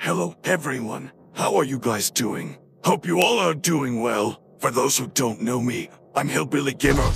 Hello, everyone. How are you guys doing? Hope you all are doing well. For those who don't know me, I'm Hillbilly Gamer.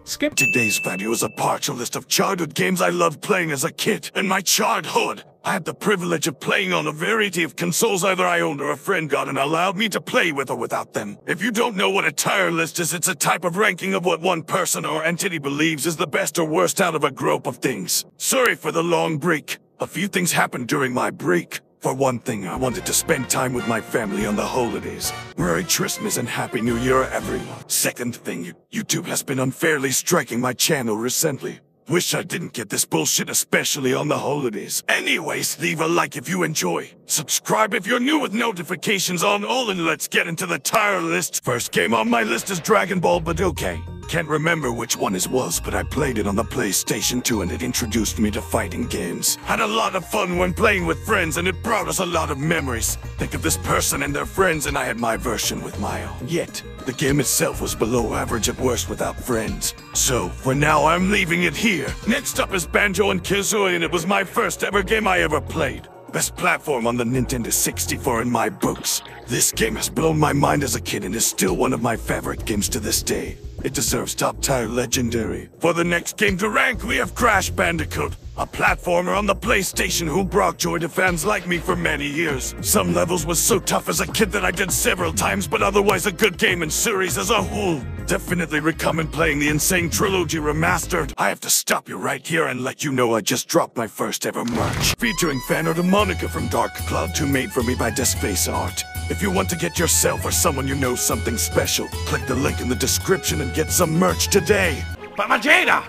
Skip. Today's video is a partial list of childhood games I loved playing as a kid. In my childhood, I had the privilege of playing on a variety of consoles either I owned or a friend got and allowed me to play with or without them. If you don't know what a tier list is, it's a type of ranking of what one person or entity believes is the best or worst out of a group of things. Sorry for the long break. A few things happened during my break. For one thing, I wanted to spend time with my family on the holidays. Merry Christmas and Happy New Year, everyone. Second thing, YouTube has been unfairly striking my channel recently. Wish I didn't get this bullshit, especially on the holidays. Anyways, leave a like if you enjoy. Subscribe if you're new with notifications on all, and let's get into the tier list. First game on my list is Dragon Ball, but okay. Can't remember which one it was, but I played it on the PlayStation 2 and it introduced me to fighting games. Had a lot of fun when playing with friends and it brought us a lot of memories. Think of this person and their friends, and I had my version with my own. Yet, the game itself was below average at worst without friends. So, for now I'm leaving it here. Next up is BanjoKazooie, and it was my first ever game I ever played. Best platform on the Nintendo 64 in my books. This game has blown my mind as a kid and is still one of my favorite games to this day. It deserves top tier legendary. For the next game to rank, we have Crash Bandicoot, a platformer on the PlayStation who brought joy to fans like me for many years. Some levels was so tough as a kid that I did several times, but otherwise a good game and series as a whole. Definitely recommend playing the Insane Trilogy Remastered. I have to stop you right here and let you know I just dropped my first ever merch, featuring fan art of Monica from Dark Cloud 2 made for me by Space Art. If you want to get yourself or someone you know something special, click the link in the description and get some merch today. But Vegeta!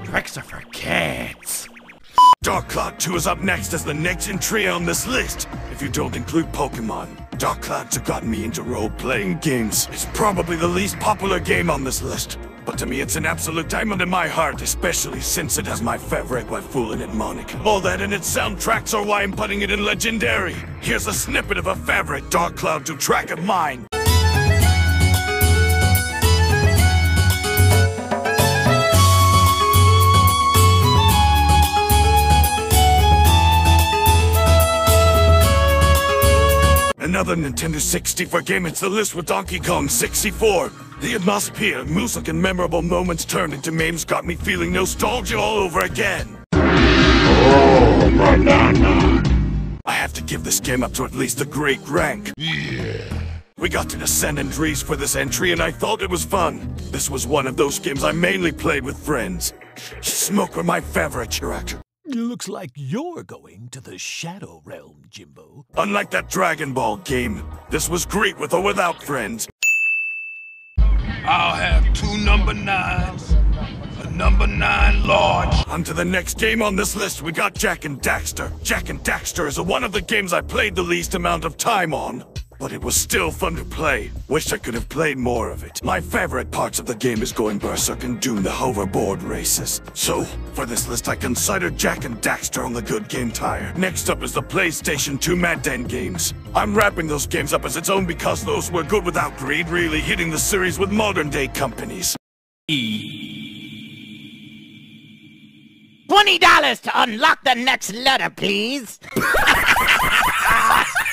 Tricks are for kids. Dark Cloud 2 is up next as the next entry on this list. If you don't include Pokemon, Dark Cloud 2 got me into role-playing games. It's probably the least popular game on this list, but to me it's an absolute diamond in my heart, especially since it has my favorite waifu in it, Monica. All that and its soundtracks are why I'm putting it in Legendary. Here's a snippet of a favorite Dark Cloud 2 track of mine. Another Nintendo 64 game, it's the list with Donkey Kong 64. The atmosphere, music, and memorable moments turned into memes got me feeling nostalgia all over again. Oh, banana. I have to give this game up to at least a great rank. Yeah. We got to the San Andreas for this entry and I thought it was fun. This was one of those games I mainly played with friends. Smoke were my favorite character. Looks like you're going to the Shadow Realm, Jimbo. Unlike that Dragon Ball game, this was great with or without friends. I'll have 2 number 9s, a number 9 large. On to the next game on this list, we got Jak and Daxter. Jak and Daxter is one of the games I played the least amount of time on, but it was still fun to play. Wish I could have played more of it. My favorite parts of the game is going berserk and doing the hoverboard races. So, for this list I considered Jak and Daxter on the good game tier. Next up is the PlayStation 2 Mad Den games. I'm wrapping those games up as its own because those were good without greed, really hitting the series with modern day companies. $20 to unlock the next letter, please.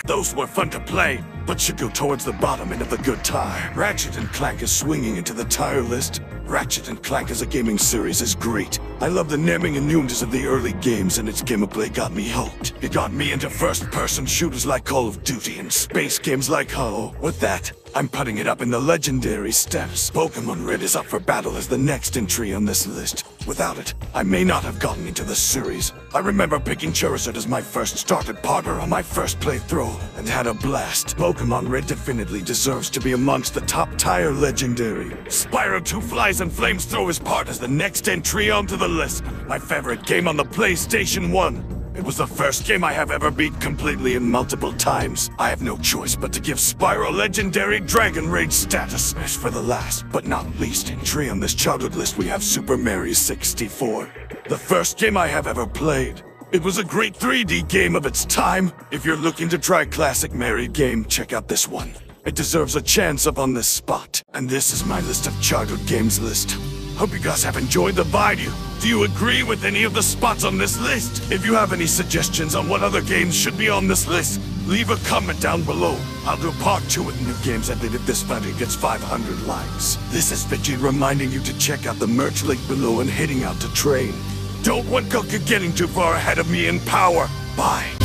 Those were fun to play, but should go towards the bottom end of the good tier. Ratchet and Clank is swinging into the tier list. Ratchet and Clank as a gaming series is great. I love the naming and newness of the early games, and its gameplay got me hooked. It got me into first-person shooters like Call of Duty and space games like Halo. With that, I'm putting it up in the legendary steps. Pokemon Red is up for battle as the next entry on this list. Without it, I may not have gotten into the series. I remember picking Charizard as my first started partner on my first playthrough, and had a blast. Pokemon Red definitely deserves to be amongst the top tier legendary. Spyro 2 Flies and Flames Throw is part as the next entry onto the list. My favorite game on the PlayStation 1. It was the first game I have ever beat completely and multiple times. I have no choice but to give Spyro legendary Dragon Rage status. As for the last, but not least entry on this childhood list, we have Super Mario 64. The first game I have ever played. It was a great 3D game of its time. If you're looking to try a classic Mario game, check out this one. It deserves a chance up on this spot. And this is my list of childhood games list. Hope you guys have enjoyed the video. Do you agree with any of the spots on this list? If you have any suggestions on what other games should be on this list, leave a comment down below. I'll do part 2 with new games added if this video gets 500 likes. This is Vegeta reminding you to check out the merch link below and heading out to train. Don't want Goku getting too far ahead of me in power. Bye.